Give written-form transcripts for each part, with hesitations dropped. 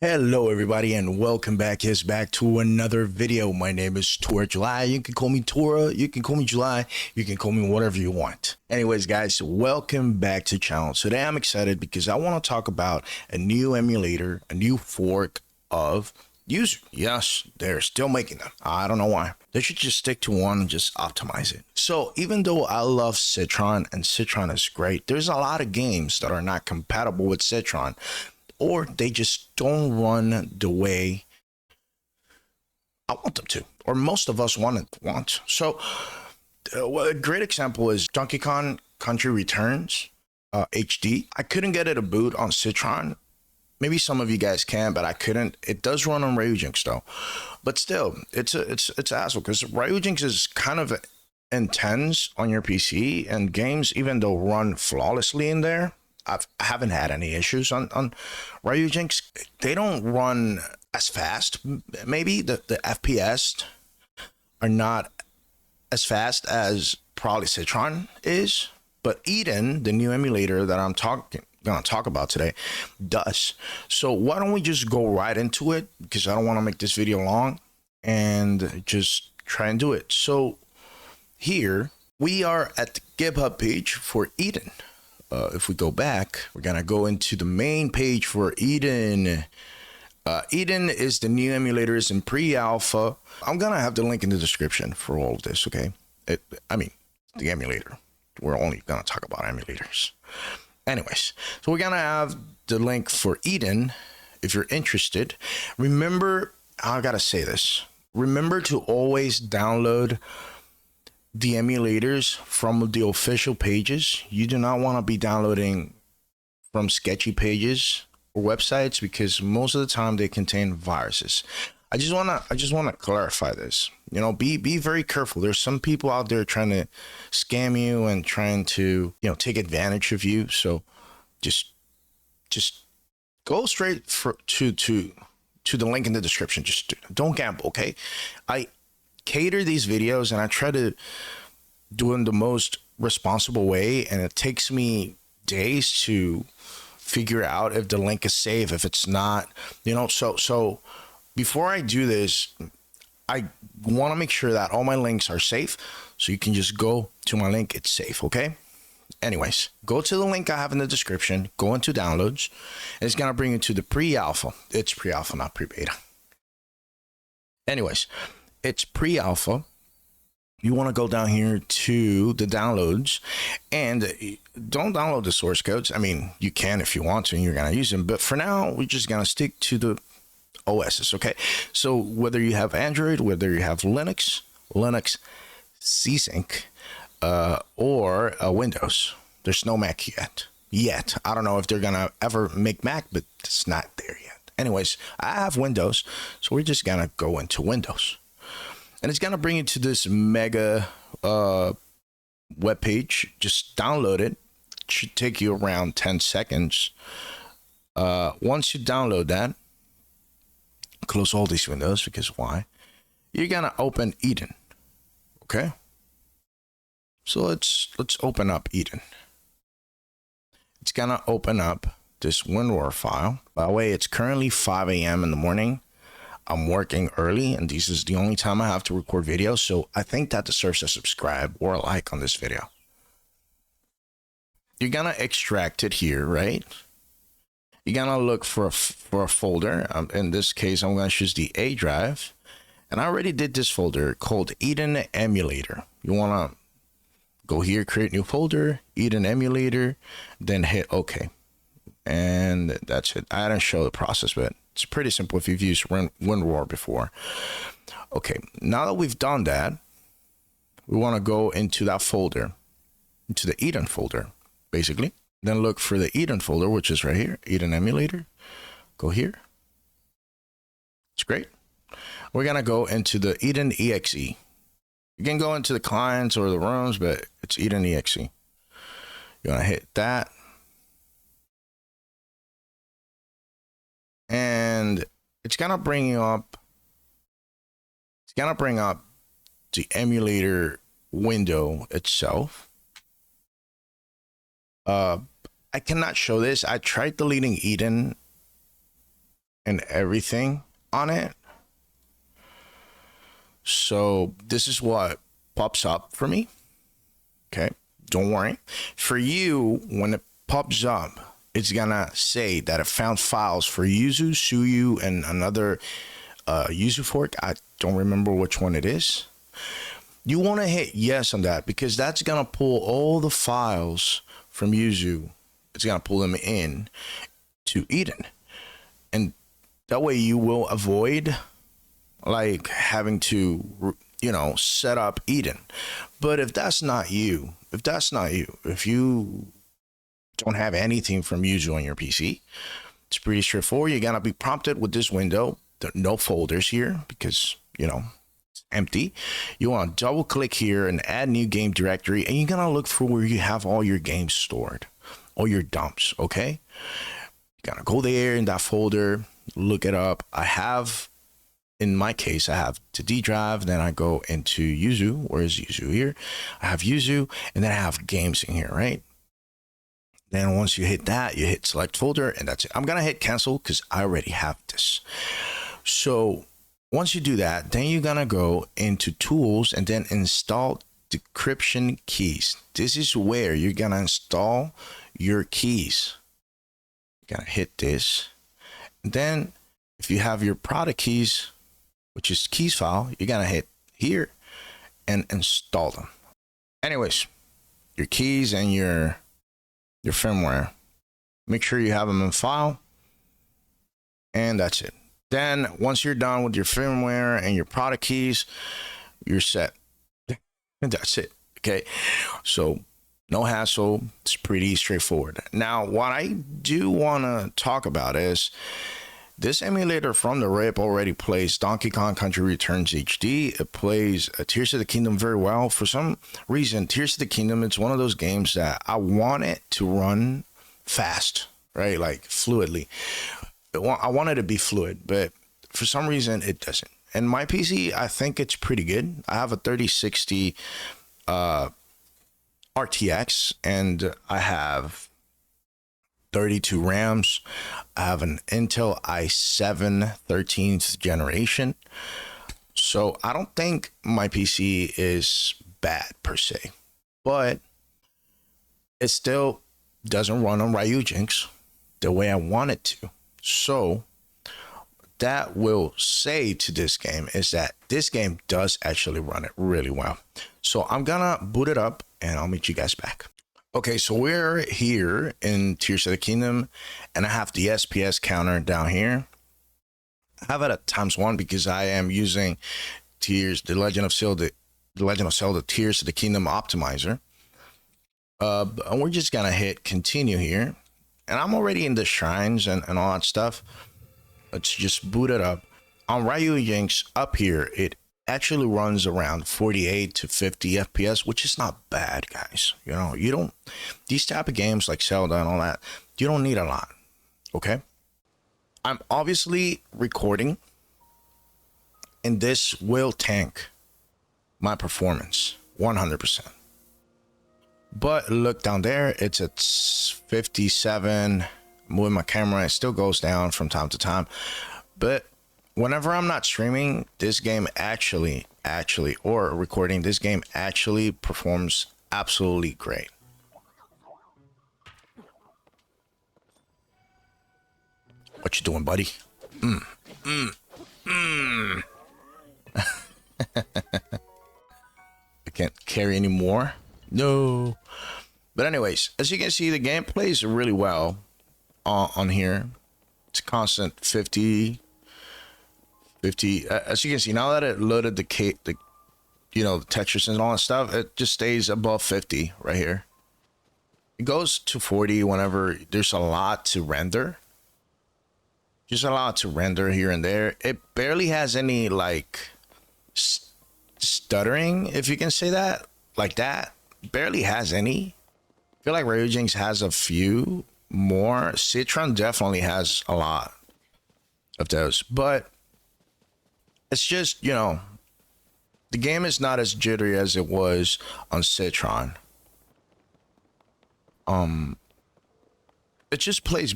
Hello everybody and welcome back to another video. My name is Tora July. You can call me Tora, you can call me July, you can call me whatever you want. Anyways guys, welcome back to the channel. Today I'm excited because I want to talk about a new emulator, a new fork of Yuzu. Yes, they're still making them. I don't know why. They should just stick to one and just optimize it. So even though I love Citron and Citron is great, there's a lot of games that are not compatible with Citron, or they just don't run the way I want them to, or most of us want. So a great example is Donkey Kong Country Returns HD. I couldn't get it to boot on Citron. Maybe some of you guys can, but I couldn't. It does run on Ryujinx though, but still, it's an hassle because Ryujinx is kind of intense on your PC, and games, even though run flawlessly in there, I haven't had any issues on Ryujinx. They don't run as fast. Maybe the FPS are not as fast as probably Citron is, but Eden, the new emulator that I'm gonna talk about today, does. So why don't we just go right into it, because I don't want to make this video long, and just try and do it. So here we are at the GitHub page for Eden. If we go back, we're gonna go into the main page for Eden. Eden is the new emulators in pre-alpha. I'm gonna have the link in the description for all of this, okay? I mean, the emulator. We're only gonna talk about emulators. Anyways, so we're gonna have the link for Eden if you're interested. Remember, I gotta say this. Remember to always download the emulators from the official pages. You do not want to be downloading from sketchy pages or websites, because most of the time they contain viruses. I just want to clarify this. You know, be very careful. There's some people out there trying to scam you and trying to, take advantage of you. So just go straight to the link in the description. Just don't gamble, okay? I cater these videos and I try to do it in the most responsible way, and it takes me days to figure out if the link is safe, if it's not, so before I do this, I want to make sure that all my links are safe, so you can just go to my link. It's safe, okay? Anyways, go to the link I have in the description, go into downloads, and it's gonna bring you to the pre-alpha. It's pre-alpha, not pre-beta. Anyways, it's pre-alpha. You want to go down here to the downloads, and don't download the source codes. I mean, you can if you want to and you're going to use them, but for now we're just going to stick to the OSs, okay? So whether you have Android, whether you have Linux G-Sync, or Windows, there's no Mac yet. I don't know if they're going to ever make Mac, but it's not there yet. Anyways, I have Windows, so we're just going to go into Windows. And it's going to bring you to this mega web page. Just download it. It should take you around 10 seconds. Once you download that, close all these windows, because why? You're going to open Eden. Okay? So let's open up Eden. It's going to open up this WinRAR file. By the way, it's currently 5 a.m. in the morning. I'm working early, and this is the only time I have to record videos, so I think that deserves a subscribe or a like on this video. You're gonna extract it here, right? You're gonna look for a folder. In this case, I'm gonna choose the A drive, and I already did this folder called Eden Emulator. You wanna go here, create new folder, Eden Emulator, then hit OK, and that's it. I didn't show the process, but it's pretty simple if you've used WinRAR before. Okay, now that we've done that, we want to go into that folder, into the Eden folder, basically. Then look for the Eden folder, which is right here, Eden Emulator. Go here. It's great. We're going to go into the Eden EXE. You can go into the clients or the rooms, but it's Eden EXE. You're going to hit that. And it's gonna bring up the emulator window itself. I cannot show this. I tried deleting Eden and everything on it. So this is what pops up for me. Okay, don't worry. For you, when it pops up, it's gonna say that it found files for Yuzu, Suyu, and another Yuzu fork. I don't remember which one it is. You want to hit yes on that because that's gonna pull all the files from Yuzu. It's gonna pull them in to Eden, and that way you will avoid like having to, you know, set up Eden. But if that's not you, if you don't have anything from Yuzu on your PC, it's pretty straightforward. You're gonna be prompted with this window. There are no folders here because, you know, it's empty. You want to double click here and add new game directory, and you're gonna look for where you have all your games stored, all your dumps. Okay, you gotta go there in that folder, look it up. In my case, I have the D drive, then I go into Yuzu. Where is Yuzu here? I have Yuzu, and then I have games in here, right? Then once you hit that, you hit select folder, and that's it. I'm gonna hit cancel because I already have this. So once you do that, then you're gonna go into tools and then install decryption keys. This is where you're gonna install your keys. You're gonna hit this, and then if you have your product keys, which is keys file, you're gonna hit here and install them. Anyways, your keys and your firmware, make sure you have them in file, and that's it. Then once you're done with your firmware and your product keys, you're set. And that's it. Okay, so no hassle. It's pretty straightforward. Now, what I do want to talk about is this emulator from the rip already plays Donkey Kong Country Returns HD. It plays Tears of the Kingdom very well. For some reason, Tears of the Kingdom, it's one of those games that I want it to run fast, right? Like fluidly. I want it to be fluid, but for some reason it doesn't. And my PC, I think it's pretty good. I have a 3060 RTX, and I have 32 RAMs. I have an Intel i7 13th generation. So I don't think my PC is bad per se, but it still doesn't run on Ryujinx the way I want it to. So that will say to this game is that this game does actually run it really well. So I'm gonna boot it up and I'll meet you guys back. Okay, so we're here in Tears of the Kingdom, and I have the SPS counter down here. I have it at ×1 because I am using The Legend of Zelda Tears of the Kingdom optimizer. And we're just gonna hit continue here, and I'm already in the shrines and all that stuff. Let's just boot it up. On Ryujinx up here, it actually runs around 48 to 50 FPS, which is not bad, guys. You know, you don't, these type of games like Zelda and all that, you don't need a lot. Okay, I'm obviously recording, and this will tank my performance 100%. But look down there, it's at 57. Moving my camera, it still goes down from time to time, but whenever I'm not streaming, this game or recording, this game actually performs absolutely great. What you doing, buddy? I can't carry anymore. No. But anyways, as you can see, the game plays really well on here. It's a constant 50. As you can see, now that it loaded the textures and all that stuff, it just stays above 50 right here. It goes to 40 whenever there's a lot to render. Just a lot to render here and there. It barely has any like stuttering, if you can say that, like that. Barely has any. I feel like Ryujinx has a few more. Citron definitely has a lot of those, but it's just, you know, the game is not as jittery as it was on Citron. It just plays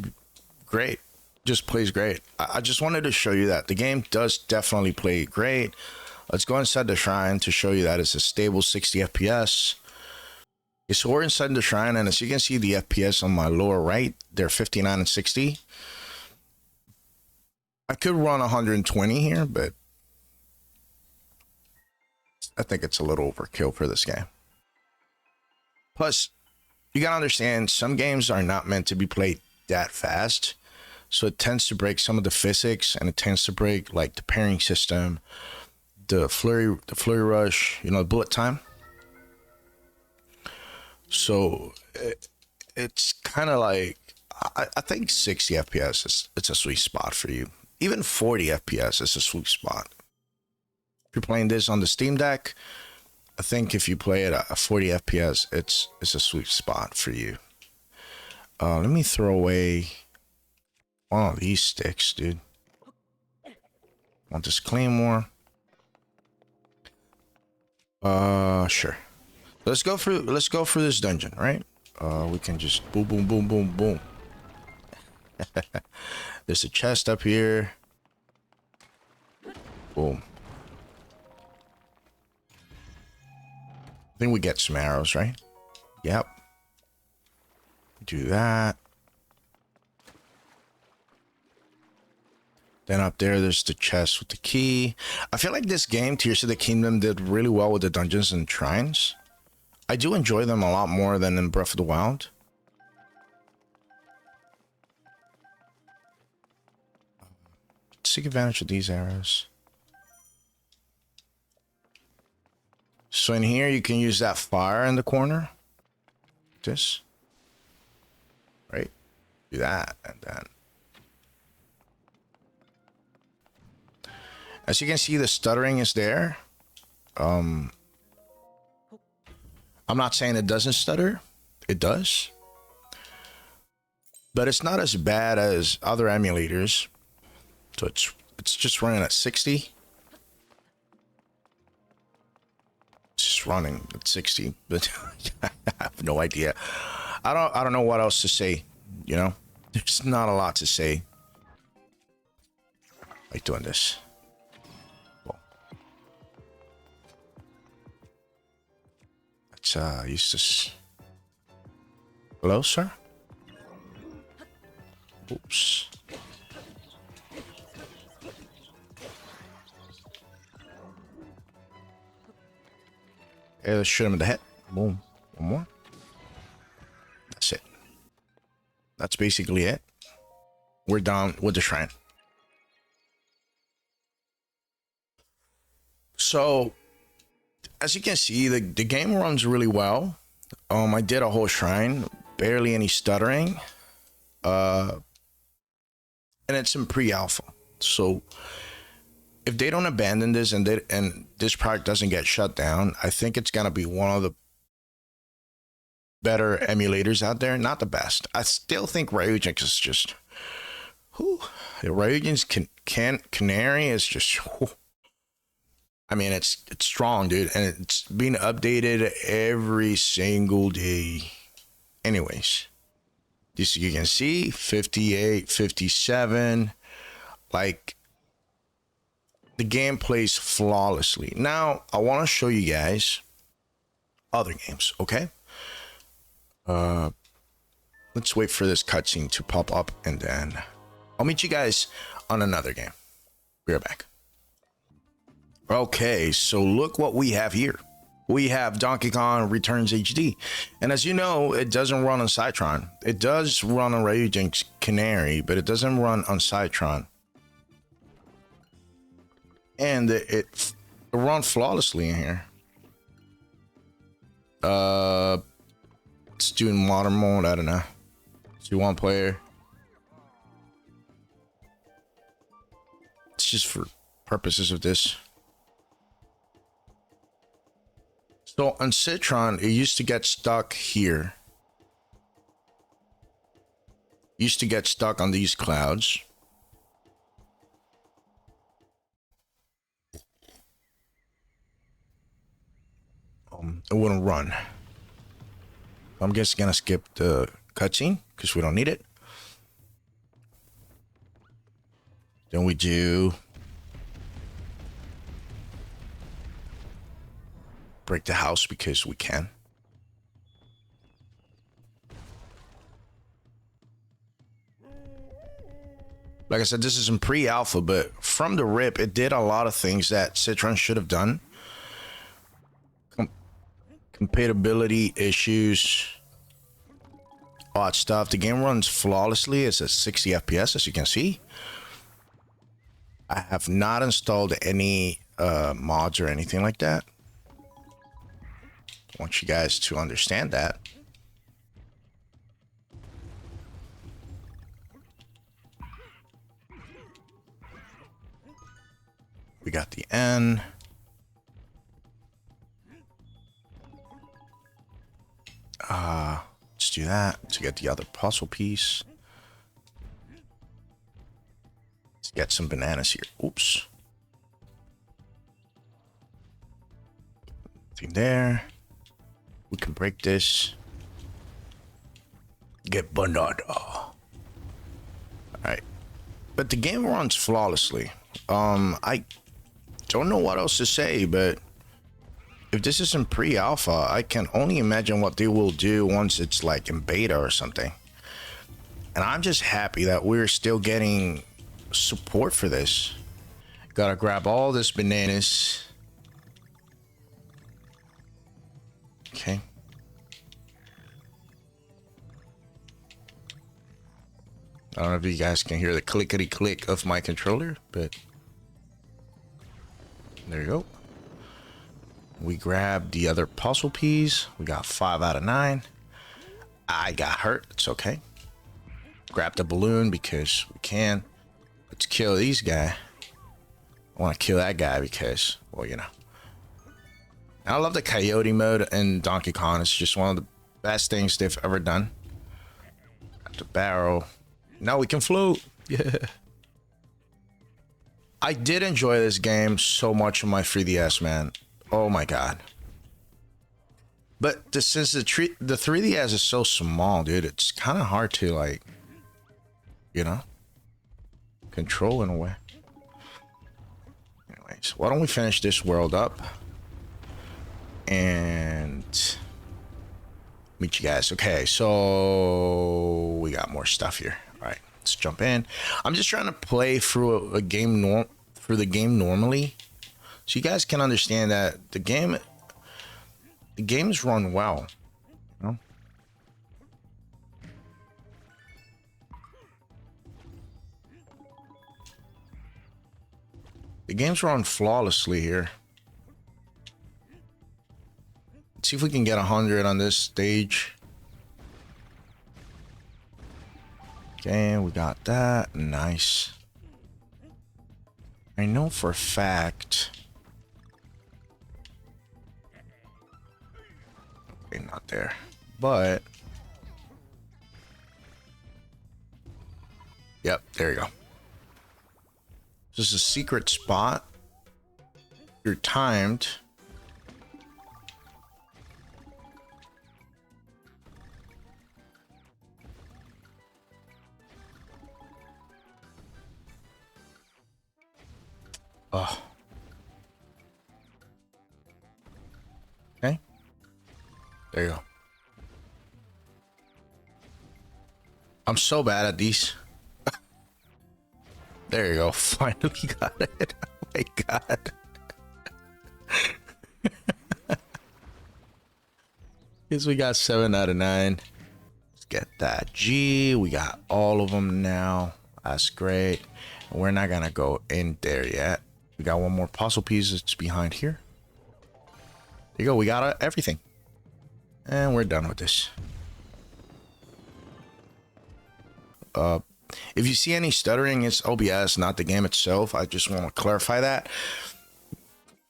great. just plays great. I just wanted to show you that the game does definitely play great. Let's go inside the shrine to show you that it's a stable 60 FPS. Okay, so we're inside the shrine, and as you can see, the FPS on my lower right, they're 59 and 60. I could run 120 here, but I think it's a little overkill for this game. Plus, you gotta understand, some games are not meant to be played that fast. So it tends to break some of the physics, and it tends to break like the pairing system, the flurry rush, you know, bullet time. So it's kind of like, I think 60 FPS it's a sweet spot for you. Even 40 FPS is a sweet spot. If you're playing this on the Steam Deck, I think if you play it at 40 FPS, it's a sweet spot for you. Let me throw away one of these sticks, dude. Want this claymore? Sure. Let's go for this dungeon, right? We can just boom, boom, boom, boom, boom. There's a chest up here. Boom. I think we get some arrows, right? Yep. Do that. Then up there's the chest with the key. I feel like this game, Tears of the Kingdom, did really well with the dungeons and shrines. I do enjoy them a lot more than in Breath of the Wild. Let's take advantage of these arrows. So in here, you can use that fire in the corner. This. Right? Do that, and then. As you can see, the stuttering is there. I'm not saying it doesn't stutter. It does. But it's not as bad as other emulators. So it's just running at 60. It's just running at 60, but I have no idea. I don't know what else to say, you know? There's not a lot to say. Like doing this. Let's use this. Hello, sir? Oops. Okay, let's shoot him in the head. Boom. One more. That's it. That's basically it. We're done with the shrine. So, as you can see, the game runs really well. I did a whole shrine, barely any stuttering. And it's in pre-alpha. So if they don't abandon this and this product doesn't get shut down, I think it's gonna be one of the better emulators out there. Not the best. I still think Ryujinx is just Ryujinx Canary is just I mean, it's strong, dude, and it's being updated every single day. Anyways, this you can see 58, 57, like the game plays flawlessly. Now, I want to show you guys other games, okay? Let's wait for this cutscene to pop up, and then I'll meet you guys on another game. Be right back. Okay, so look what we have here. We have Donkey Kong Returns HD. And as you know, it doesn't run on Citron. It does run on Ryujinx Canary, but it doesn't run on Citron. And it runs flawlessly in here. It's doing modern mode, I don't know. Let's do one player. It's just for purposes of this. So on Citron, it used to get stuck here. It used to get stuck on these clouds. It wouldn't run. I'm just gonna skip the cutscene because we don't need it. Then we do break the house because we can. Like I said, this is in pre-alpha, but from the rip, it did a lot of things that Citron should have done. Compatibility issues, odd stuff. The game runs flawlessly. It's at 60 FPS, as you can see. I have not installed any mods or anything like that. I want you guys to understand that. We got the N. Let's do that to get the other puzzle piece. Let's get some bananas here. Oops. Nothing there. We can break this. Get banana. All right. But the game runs flawlessly. I don't know what else to say, but if this is in pre-alpha, I can only imagine what they will do once it's like in beta or something. And I'm just happy that we're still getting support for this. Gotta grab all this bananas. Okay. I don't know if you guys can hear the clickety click of my controller, but there you go. We grabbed the other puzzle piece. We got 5 out of 9. I got hurt. It's okay. Grab the balloon because we can. Let's kill these guys. I want to kill that guy because, well, you know. I love the coyote mode in Donkey Kong. It's just one of the best things they've ever done. Got the barrel. Now we can float. Yeah. I did enjoy this game so much on my 3DS, man. Oh my god. But since the 3DS is so small, dude, it's kind of hard to, like, you know, control in a way. Anyways, why don't we finish this world up and meet you guys. Okay, so we got more stuff here. All right, let's jump in. I'm just trying to play through a game normally, so you guys can understand that the games run well. You know? The games run flawlessly here. Let's see if we can get 100 on this stage. Okay, we got that. Nice. I know for a fact. Okay, not there. But. Yep, there you go. This is a secret spot. You're timed. Oh. Okay. There you go. I'm so bad at these. There you go. Finally got it. Oh my god. Guess we got 7 out of 9. Let's get that G. We got all of them now. That's great. And we're not gonna go in there yet. We got one more puzzle piece that's behind here. There you go. We got everything. And we're done with this. If you see any stuttering, it's OBS, not the game itself. I just want to clarify that.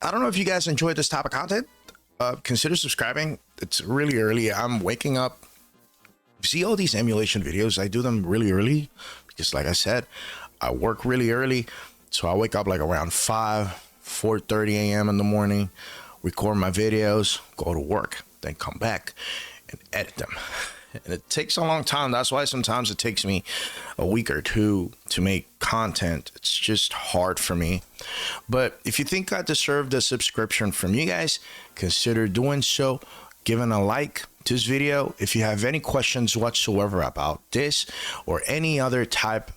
I don't know if you guys enjoyed this type of content. Consider subscribing. It's really early. I'm waking up. You see all these emulation videos? I do them really early because, like I said, I work really early. So I wake up like around 4:30 a.m. in the morning, record my videos, go to work, then come back and edit them. and it takes a long time. That's why sometimes it takes me a week or two to make content. It's just hard for me. But if you think I deserve the subscription from you guys, consider doing so, giving a like to this video. If you have any questions whatsoever about this or any other type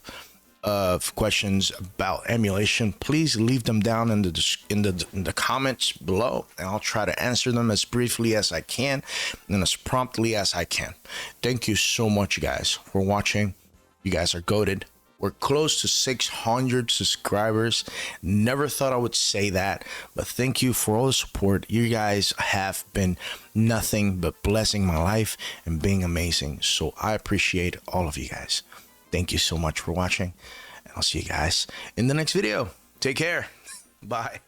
of questions about emulation, please leave them down in the comments below, and I'll try to answer them as briefly as I can and as promptly as I can. Thank you so much, guys, for watching. You guys are goated. We're close to 600 subscribers. Never thought I would say that, but thank you for all the support. You guys have been nothing but blessing my life and being amazing. So I appreciate all of you guys. Thank you so much for watching, and I'll see you guys in the next video. Take care. Bye.